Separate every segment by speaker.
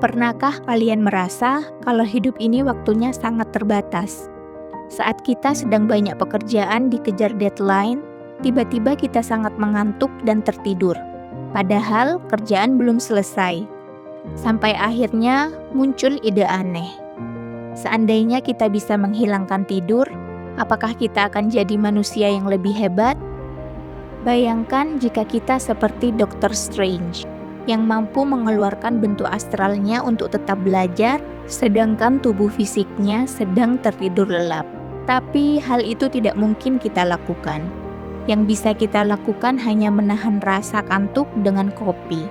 Speaker 1: Pernahkah kalian merasa kalau hidup ini waktunya sangat terbatas? Saat kita sedang banyak pekerjaan dikejar deadline, tiba-tiba kita sangat mengantuk dan tertidur. Padahal kerjaan belum selesai. Sampai akhirnya muncul ide aneh. Seandainya kita bisa menghilangkan tidur, apakah kita akan jadi manusia yang lebih hebat? Bayangkan jika kita seperti Dr. Strange, yang mampu mengeluarkan bentuk astralnya untuk tetap belajar, sedangkan tubuh fisiknya sedang tertidur lelap. Tapi hal itu tidak mungkin kita lakukan. Yang bisa kita lakukan hanya menahan rasa kantuk dengan kopi.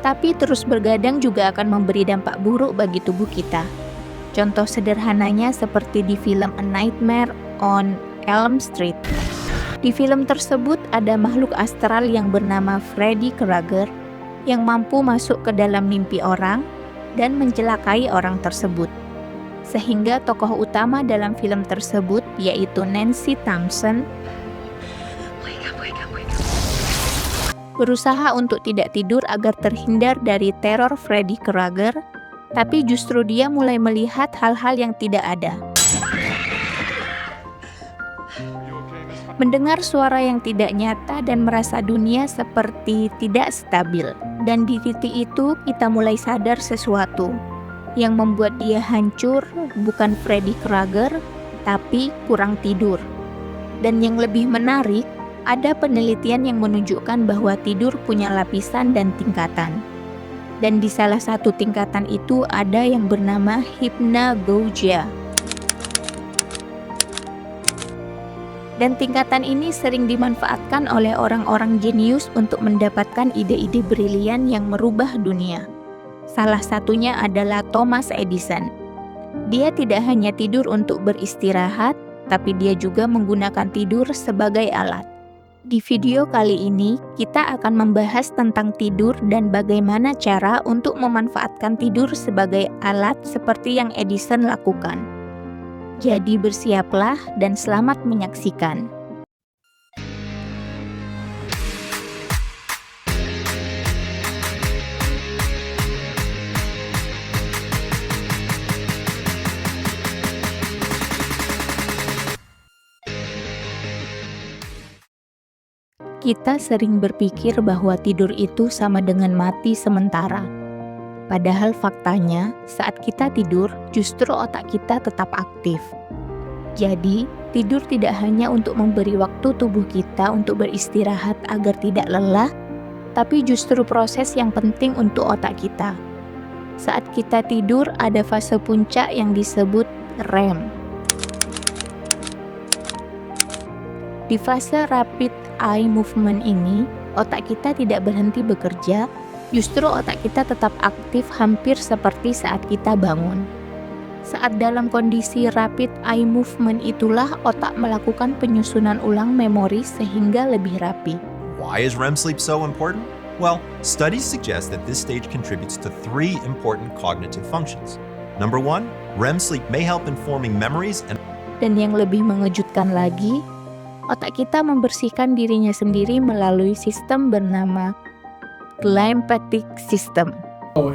Speaker 1: Tapi terus bergadang juga akan memberi dampak buruk bagi tubuh kita. Contoh sederhananya seperti di film A Nightmare on Elm Street. Di film tersebut ada makhluk astral yang bernama Freddy Krueger yang mampu masuk ke dalam mimpi orang dan mencelakai orang tersebut. Sehingga tokoh utama dalam film tersebut, yaitu Nancy Thompson, berusaha untuk tidak tidur agar terhindar dari teror Freddy Krueger, tapi justru dia mulai melihat hal-hal yang tidak ada. Mendengar suara yang tidak nyata dan merasa dunia seperti tidak stabil. Dan di titik itu kita mulai sadar sesuatu. Yang membuat dia hancur bukan Freddy Krueger, tapi kurang tidur. Dan yang lebih menarik, ada penelitian yang menunjukkan bahwa tidur punya lapisan dan tingkatan. Dan di salah satu tingkatan itu ada yang bernama hypnagogia. Dan tingkatan ini sering dimanfaatkan oleh orang-orang jenius untuk mendapatkan ide-ide brilian yang merubah dunia. Salah satunya adalah Thomas Edison. Dia tidak hanya tidur untuk beristirahat, tapi dia juga menggunakan tidur sebagai alat. Di video kali ini, kita akan membahas tentang tidur dan bagaimana cara untuk memanfaatkan tidur sebagai alat seperti yang Edison lakukan. Jadi bersiaplah dan selamat menyaksikan. Kita sering berpikir bahwa tidur itu sama dengan mati sementara. Padahal faktanya, saat kita tidur, justru otak kita tetap aktif. Jadi, tidur tidak hanya untuk memberi waktu tubuh kita untuk beristirahat agar tidak lelah, tapi justru proses yang penting untuk otak kita. Saat kita tidur, ada fase puncak yang disebut REM. Di fase rapid eye movement ini, otak kita tidak berhenti bekerja, justru otak kita tetap aktif hampir seperti saat kita bangun. Saat dalam kondisi rapid eye movement itulah otak melakukan penyusunan ulang memori sehingga lebih rapi.
Speaker 2: Why is REM sleep so important? Well, studies suggest that this stage contributes to 3 important cognitive functions. Number 1, REM sleep may help in forming memories and...
Speaker 1: Dan yang lebih mengejutkan lagi, otak kita membersihkan dirinya sendiri melalui sistem bernama glymphatic system.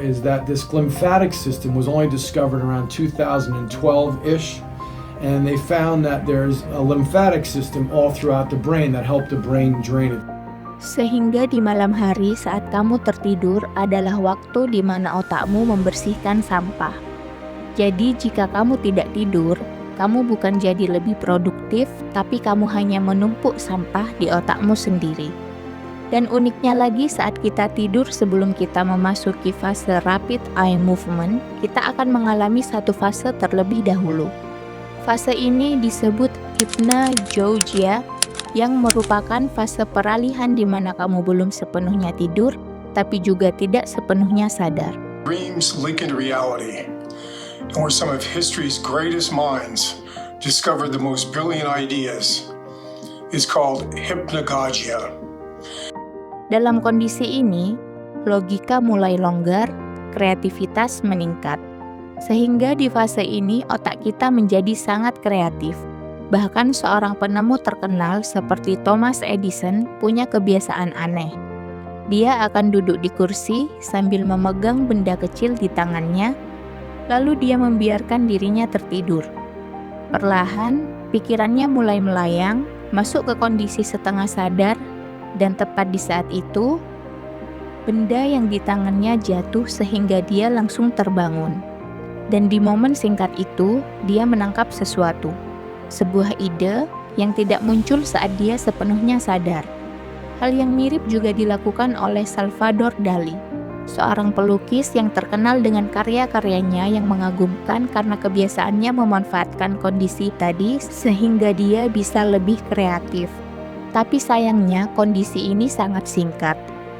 Speaker 3: Is that this glymphatic system was only discovered around 2012-ish, and they found that there's a lymphatic system all throughout the brain that help the brain drain it.
Speaker 1: Sehingga di malam hari saat kamu tertidur adalah waktu di mana otakmu membersihkan sampah. Jadi jika kamu tidak tidur, kamu bukan jadi lebih produktif, tapi kamu hanya menumpuk sampah di otakmu sendiri. Dan uniknya lagi saat kita tidur sebelum kita memasuki fase rapid eye movement, kita akan mengalami satu fase terlebih dahulu. Fase ini disebut hypnagogia, yang merupakan fase peralihan di mana kamu belum sepenuhnya tidur, tapi juga tidak sepenuhnya sadar.
Speaker 4: Dreams link into reality, and where some of history's greatest minds discovered the most brilliant ideas is called hypnagogia.
Speaker 1: Dalam kondisi ini, logika mulai longgar, kreativitas meningkat. Sehingga di fase ini otak kita menjadi sangat kreatif. Bahkan seorang penemu terkenal seperti Thomas Edison punya kebiasaan aneh. Dia akan duduk di kursi sambil memegang benda kecil di tangannya, lalu dia membiarkan dirinya tertidur. Perlahan, pikirannya mulai melayang, masuk ke kondisi setengah sadar, dan tepat di saat itu, benda yang di tangannya jatuh sehingga dia langsung terbangun. Dan di momen singkat itu, dia menangkap sesuatu. Sebuah ide yang tidak muncul saat dia sepenuhnya sadar. Hal yang mirip juga dilakukan oleh Salvador Dali, seorang pelukis yang terkenal dengan karya-karyanya yang mengagumkan karena kebiasaannya memanfaatkan kondisi tadi sehingga dia bisa lebih kreatif. Tapi sayangnya kondisi ini sangat singkat.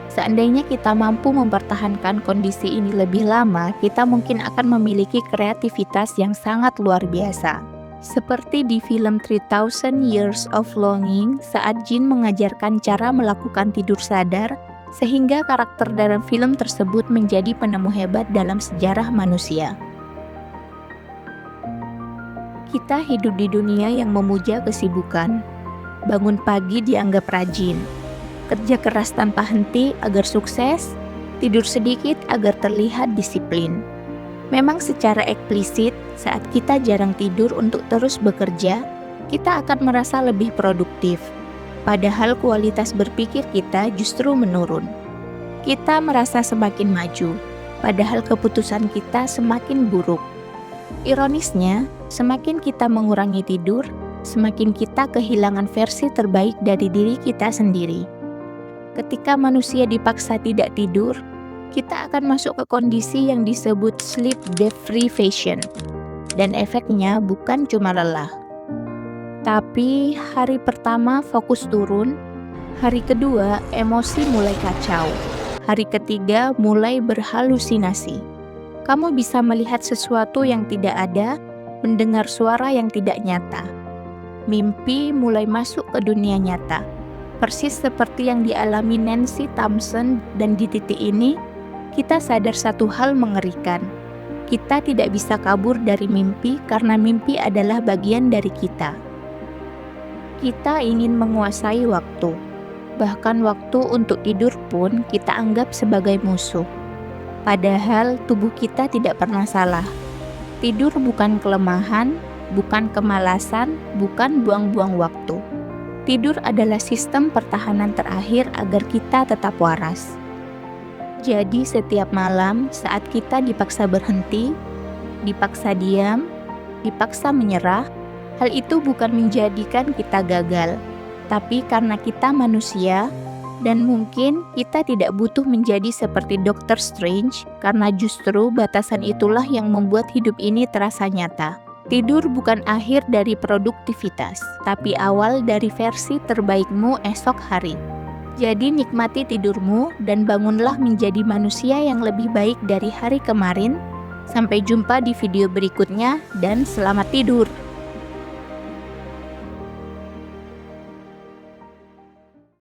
Speaker 1: Seandainya kita mampu mempertahankan kondisi ini lebih lama, kita mungkin akan memiliki kreativitas yang sangat luar biasa. Seperti di film 3000 Years of Longing saat Jin mengajarkan cara melakukan tidur sadar, sehingga karakter dalam film tersebut menjadi penemu hebat dalam sejarah manusia. Kita hidup di dunia yang memuja kesibukan. Bangun pagi dianggap rajin. Kerja keras tanpa henti agar sukses, tidur sedikit agar terlihat disiplin. Memang secara eksplisit, saat kita jarang tidur untuk terus bekerja, kita akan merasa lebih produktif. Padahal kualitas berpikir kita justru menurun. Kita merasa semakin maju, padahal keputusan kita semakin buruk. Ironisnya, semakin kita mengurangi tidur, semakin kita kehilangan versi terbaik dari diri kita sendiri. Ketika manusia dipaksa tidak tidur, kita akan masuk ke kondisi yang disebut sleep deprivation. Dan efeknya bukan cuma lelah. Tapi hari pertama fokus turun, hari kedua emosi mulai kacau, hari ketiga mulai berhalusinasi. Kamu bisa melihat sesuatu yang tidak ada, mendengar suara yang tidak nyata. Mimpi mulai masuk ke dunia nyata. Persis seperti yang dialami Nancy Thompson, dan di titik ini, kita sadar satu hal mengerikan. Kita tidak bisa kabur dari mimpi karena mimpi adalah bagian dari kita. Kita ingin menguasai waktu. Bahkan waktu untuk tidur pun kita anggap sebagai musuh. Padahal tubuh kita tidak pernah salah. Tidur bukan kelemahan, bukan kemalasan, bukan buang-buang waktu. Tidur adalah sistem pertahanan terakhir agar kita tetap waras. Jadi setiap malam saat kita dipaksa berhenti, dipaksa diam, dipaksa menyerah, hal itu bukan menjadikan kita gagal, tapi karena kita manusia, dan mungkin kita tidak butuh menjadi seperti Dr. Strange, karena justru batasan itulah yang membuat hidup ini terasa nyata. Tidur bukan akhir dari produktivitas, tapi awal dari versi terbaikmu esok hari. Jadi nikmati tidurmu dan bangunlah menjadi manusia yang lebih baik dari hari kemarin. Sampai jumpa di video berikutnya dan selamat tidur.